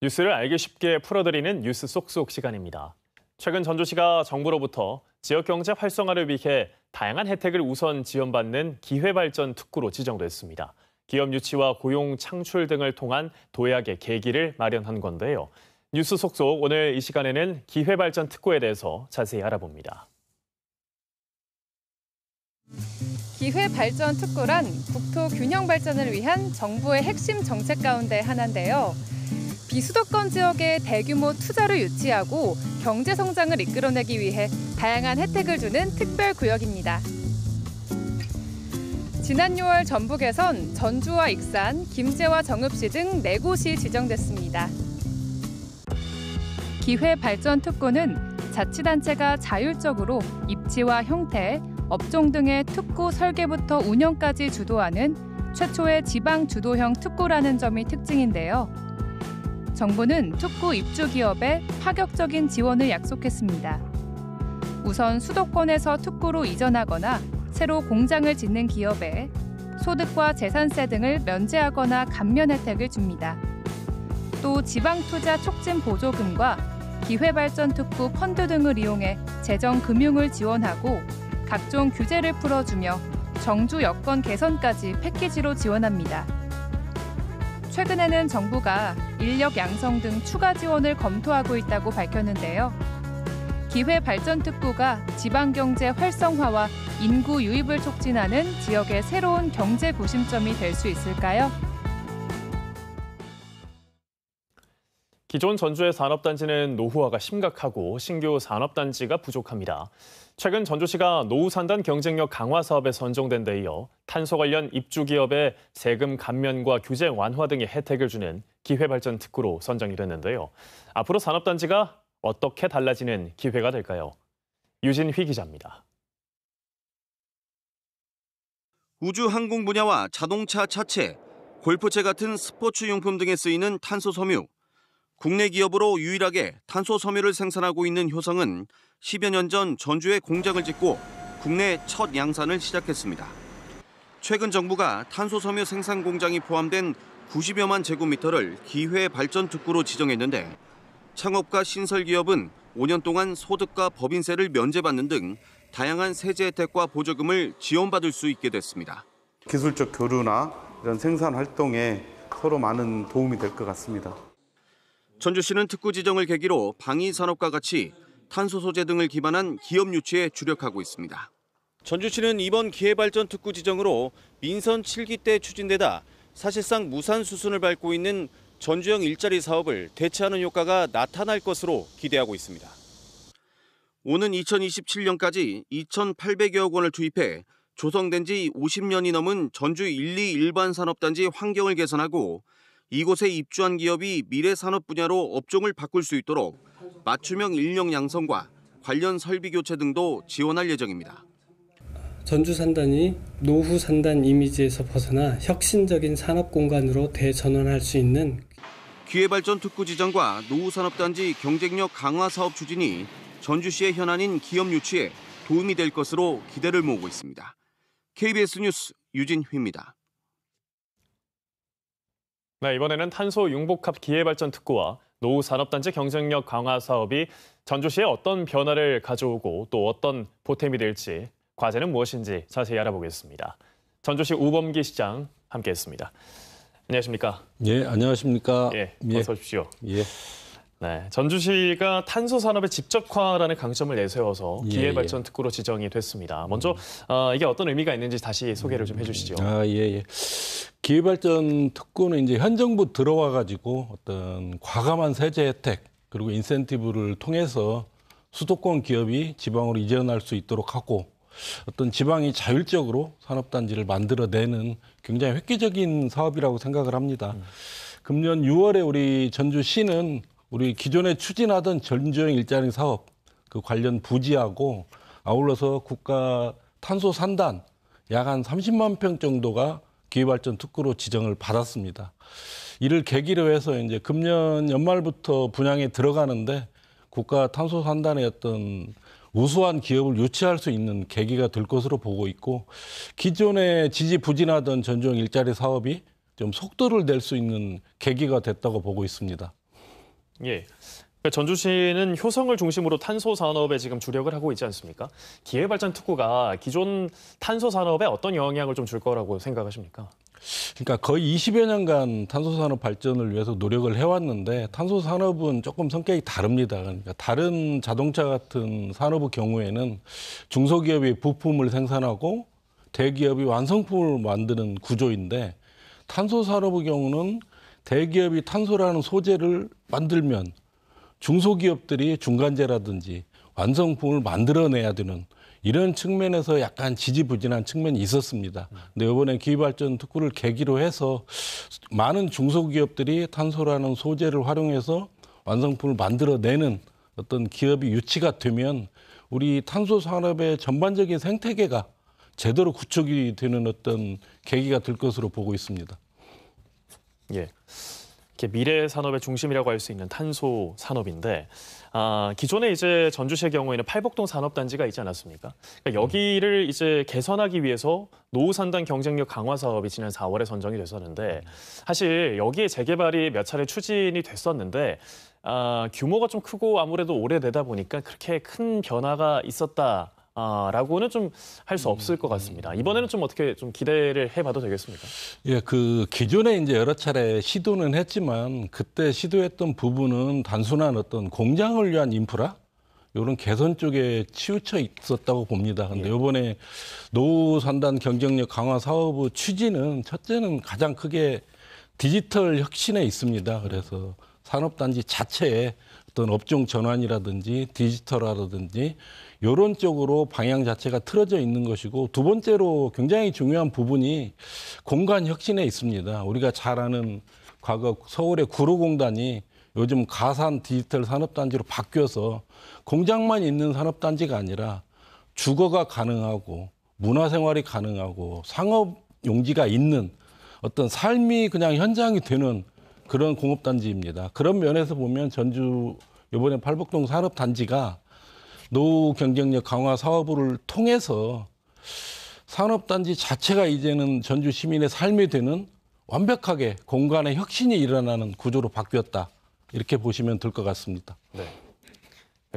뉴스를 알기 쉽게 풀어드리는 뉴스 쏙쏙 시간입니다. 최근 전주시가 정부로부터 지역경제 활성화를 위해 다양한 혜택을 우선 지원받는 기회발전 특구로 지정됐습니다. 기업 유치와 고용 창출 등을 통한 도약의 계기를 마련한 건데요. 뉴스 속속 오늘 이 시간에는 기회발전 특구에 대해서 자세히 알아봅니다. 기회발전 특구란 국토 균형 발전을 위한 정부의 핵심 정책 가운데 하나인데요. 비수도권 지역에 대규모 투자를 유치하고 경제 성장을 이끌어내기 위해 다양한 혜택을 주는 특별구역입니다. 지난 6월 전북에선 전주와 익산, 김제와 정읍시 등 4곳이 지정됐습니다. 기회발전 특구는 자치단체가 자율적으로 입지와 형태, 업종 등의 특구 설계부터 운영까지 주도하는 최초의 지방 주도형 특구라는 점이 특징인데요. 정부는 특구 입주 기업에 파격적인 지원을 약속했습니다. 우선 수도권에서 특구로 이전하거나 새로 공장을 짓는 기업에 소득과 재산세 등을 면제하거나 감면 혜택을 줍니다. 또 지방투자 촉진 보조금과 기회발전 특구 펀드 등을 이용해 재정 금융을 지원하고 각종 규제를 풀어주며 정주 여건 개선까지 패키지로 지원합니다. 최근에는 정부가 인력 양성 등 추가 지원을 검토하고 있다고 밝혔는데요. 기회발전 특구가 지방경제 활성화와 인구 유입을 촉진하는 지역의 새로운 경제 구심점이 될 수 있을까요? 기존 전주의 산업단지는 노후화가 심각하고 신규 산업단지가 부족합니다. 최근 전주시가 노후산단 경쟁력 강화 사업에 선정된 데 이어 탄소 관련 입주 기업에 세금 감면과 규제 완화 등의 혜택을 주는 기회발전 특구로 선정이 됐는데요. 앞으로 산업단지가 어떻게 달라지는 기회가 될까요? 유진휘 기자입니다. 우주항공 분야와 자동차 차체, 골프채 같은 스포츠 용품 등에 쓰이는 탄소 섬유. 국내 기업으로 유일하게 탄소 섬유를 생산하고 있는 효성은 10여 년 전 전주에 공장을 짓고 국내 첫 양산을 시작했습니다. 최근 정부가 탄소 섬유 생산 공장이 포함된 90여만 제곱미터를 기회 발전 특구로 지정했는데 창업과 신설 기업은 5년 동안 소득과 법인세를 면제받는 등 다양한 세제 혜택과 보조금을 지원받을 수 있게 됐습니다. 기술적 교류나 이런 생산 활동에 서로 많은 도움이 될 것 같습니다. 전주시는 특구 지정을 계기로 방위산업과 같이 탄소 소재 등을 기반한 기업 유치에 주력하고 있습니다. 전주시는 이번 기회발전 특구 지정으로 민선 7기 때 추진되다 사실상 무산 수순을 밟고 있는 전주형 일자리 사업을 대체하는 효과가 나타날 것으로 기대하고 있습니다. 오는 2027년까지 2,800여억 원을 투입해 조성된 지 50년이 넘은 전주 1, 2 일반 산업단지 환경을 개선하고 이곳에 입주한 기업이 미래 산업 분야로 업종을 바꿀 수 있도록 맞춤형 인력 양성과 관련 설비 교체 등도 지원할 예정입니다. 전주 산단이 노후 산단 이미지에서 벗어나 혁신적인 산업 공간으로 대전환할 수 있는 기회발전 특구 지정과 노후 산업단지 경쟁력 강화 사업 추진이 전주시의 현안인 기업 유치에 도움이 될 것으로 기대를 모으고 있습니다. KBS 뉴스 유진휘입니다. 네, 이번에는 탄소 융복합 기회발전 특구와 노후 산업단지 경쟁력 강화 사업이 전주시에 어떤 변화를 가져오고 또 어떤 보탬이 될지, 과제는 무엇인지 자세히 알아보겠습니다. 전주시 우범기 시장 함께했습니다. 안녕하십니까? 예, 안녕하십니까? 예, 예. 어서 오십시오. 예. 네, 전주시가 탄소 산업의 직접화라는 강점을 내세워서 기회발전 특구로 지정이 됐습니다. 먼저 이게 어떤 의미가 있는지 다시 소개를 좀 해주시죠. 예. 기회발전 특구는 이제 현 정부 들어와 가지고 어떤 과감한 세제 혜택 그리고 인센티브를 통해서 수도권 기업이 지방으로 이전할 수 있도록 하고 어떤 지방이 자율적으로 산업단지를 만들어내는 굉장히 획기적인 사업이라고 생각을 합니다. 금년 6월에 우리 전주시는 우리 기존에 추진하던 전주형 일자리 사업 그 관련 부지하고 아울러서 국가 탄소 산단 약 한 30만 평 정도가 기회발전 특구로 지정을 받았습니다. 이를 계기로 해서 이제 금년 연말부터 분양에 들어가는데 국가 탄소 산단의 어떤 우수한 기업을 유치할 수 있는 계기가 될 것으로 보고 있고 기존에 지지부진하던 전주형 일자리 사업이 좀 속도를 낼 수 있는 계기가 됐다고 보고 있습니다. 예. 그러니까 전주시는 효성을 중심으로 탄소 산업에 지금 주력을 하고 있지 않습니까? 기회발전 특구가 기존 탄소 산업에 어떤 영향을 좀 줄 거라고 생각하십니까? 그러니까 거의 20여 년간 탄소산업 발전을 위해서 노력을 해왔는데 탄소산업은 조금 성격이 다릅니다. 그러니까 다른 자동차 같은 산업의 경우에는 중소기업이 부품을 생산하고 대기업이 완성품을 만드는 구조인데 탄소산업의 경우는 대기업이 탄소라는 소재를 만들면 중소기업들이 중간재라든지 완성품을 만들어내야 되는 이런 측면에서 약간 지지부진한 측면이 있었습니다. 근데 이번에 기회발전 특구를 계기로 해서 많은 중소기업들이 탄소라는 소재를 활용해서 완성품을 만들어내는 어떤 기업이 유치가 되면 우리 탄소 산업의 전반적인 생태계가 제대로 구축이 되는 어떤 계기가 될 것으로 보고 있습니다. 예. 이렇게 미래 산업의 중심이라고 할 수 있는 탄소 산업인데 기존에 이제 전주시의 경우에는 팔복동 산업단지가 있지 않았습니까? 그러니까 여기를 이제 개선하기 위해서 노후산단 경쟁력 강화 사업이 지난 4월에 선정이 됐었는데 사실 여기에 재개발이 몇 차례 추진이 됐었는데 규모가 좀 크고 아무래도 오래되다 보니까 그렇게 큰 변화가 있었다. 라고는 좀 할 수 없을 것 같습니다. 이번에는 좀 어떻게 좀 기대를 해봐도 되겠습니까? 예, 그 기존에 이제 여러 차례 시도는 했지만 그때 시도했던 부분은 단순한 어떤 공장을 위한 인프라 이런 개선 쪽에 치우쳐 있었다고 봅니다. 근데 이번에 노후 산단 경쟁력 강화 사업의 취지는 첫째는 가장 크게 디지털 혁신에 있습니다. 그래서 산업단지 자체에 어떤 업종 전환이라든지 디지털화라든지 이런 쪽으로 방향 자체가 틀어져 있는 것이고 두 번째로 굉장히 중요한 부분이 공간 혁신에 있습니다. 우리가 잘 아는 과거 서울의 구로공단이 요즘 가산 디지털 산업단지로 바뀌어서 공장만 있는 산업단지가 아니라 주거가 가능하고 문화생활이 가능하고 상업 용지가 있는 어떤 삶이 그냥 현장이 되는 그런 공업단지입니다. 그런 면에서 보면 전주 이번에 팔복동 산업단지가 노후 경쟁력 강화 사업을 통해서 산업단지 자체가 이제는 전주 시민의 삶이 되는 완벽하게 공간의 혁신이 일어나는 구조로 바뀌었다. 이렇게 보시면 될 것 같습니다. 네.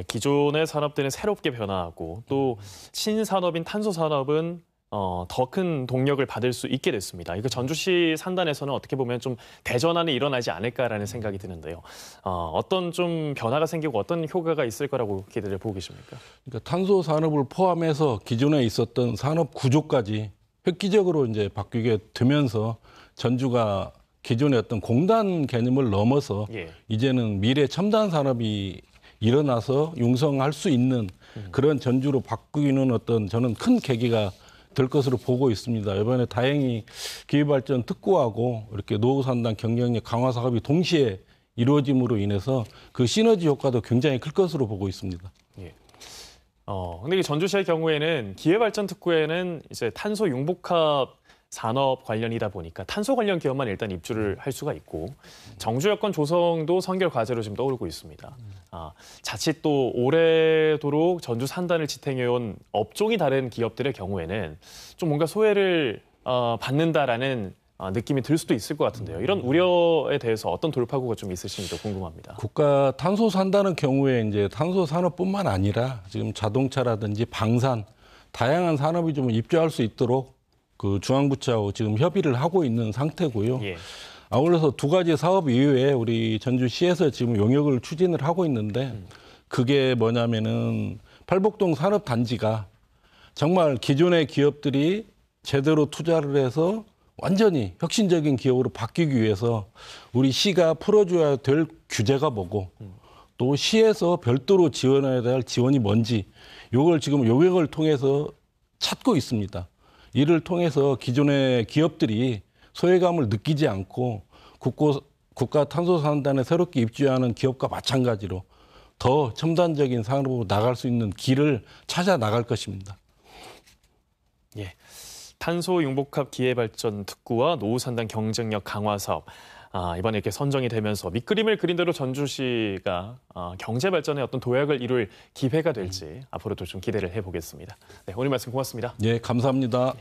기존의 산업들은 새롭게 변화하고 또 신산업인 탄소 산업은 더 큰 동력을 받을 수 있게 됐습니다. 이거 전주시 산단에서는 어떻게 보면 좀 대전환이 일어나지 않을까라는 생각이 드는데요. 어떤 좀 변화가 생기고 어떤 효과가 있을 거라고 기대를 보고 계십니까? 그러니까 탄소 산업을 포함해서 기존에 있었던 산업 구조까지 획기적으로 이제 바뀌게 되면서 전주가 기존의 어떤 공단 개념을 넘어서 이제는 미래 첨단 산업이 일어나서 융성할 수 있는 그런 전주로 바뀌는 어떤 저는 큰 계기가 될 것으로 보고 있습니다. 이번에 다행히 기회발전 특구하고 이렇게 노후산단 경쟁력 강화 사업이 동시에 이루어짐으로 인해서 그 시너지 효과도 굉장히 클 것으로 보고 있습니다. 예. 근데 전주시의 경우에는 기회발전 특구에는 이제 탄소 융복합 산업 관련이다 보니까 탄소 관련 기업만 일단 입주를 할 수가 있고 정주 여건 조성도 선결 과제로 지금 떠오르고 있습니다. 자칫 또 오래도록 전주 산단을 지탱해온 업종이 다른 기업들의 경우에는 좀 뭔가 소외를 받는다라는 느낌이 들 수도 있을 것 같은데요. 이런 우려에 대해서 어떤 돌파구가 좀 있으신지도 궁금합니다. 국가 탄소 산다는 경우에 이제 탄소 산업뿐만 아니라 지금 자동차라든지 방산 다양한 산업이 좀 입주할 수 있도록 그 중앙부처하고 지금 협의를 하고 있는 상태고요. 아울러서 두 가지 사업 이외에 우리 전주시에서 지금 용역을 추진을 하고 있는데 그게 뭐냐면은 팔복동 산업단지가 정말 기존의 기업들이 제대로 투자를 해서 완전히 혁신적인 기업으로 바뀌기 위해서 우리 시가 풀어줘야 될 규제가 뭐고 또 시에서 별도로 지원해야 될 지원이 뭔지 이걸 지금 용역을 통해서 찾고 있습니다. 이를 통해서 기존의 기업들이 소외감을 느끼지 않고 국가 탄소산단에 새롭게 입주하는 기업과 마찬가지로 더 첨단적인 산업으로 나갈 수 있는 길을 찾아 나갈 것입니다. 예, 탄소 융복합 기회발전 특구와 노후산단 경쟁력 강화 사업 이번에 이렇게 선정이 되면서 밑그림을 그린 대로 전주시가 경제 발전의 어떤 도약을 이룰 기회가 될지 앞으로도 좀 기대를 해보겠습니다. 네, 오늘 말씀 고맙습니다. 예, 감사합니다.